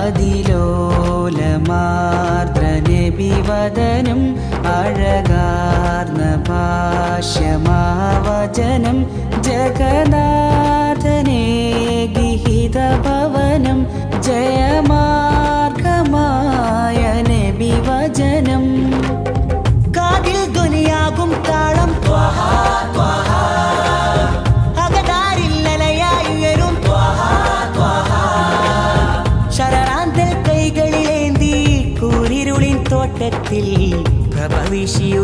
അതിലോലമാർദ്രനബിവദനം അഴകാർന്ന ഭാഷ്യമാവചനം ജഗന്നാഥനേ ഗിഹിതഭവനം ജയമാർഗമായ നബിവചനം കാതിൽ ധ്വനിയാകും താളം അകതാരില്ലലയായുയരും ശരറാന്തൽ കൈകളിലേന്തി കൂരിരുളിൻ തോട്ടത്തിൽ പ്രഭവിഷിയു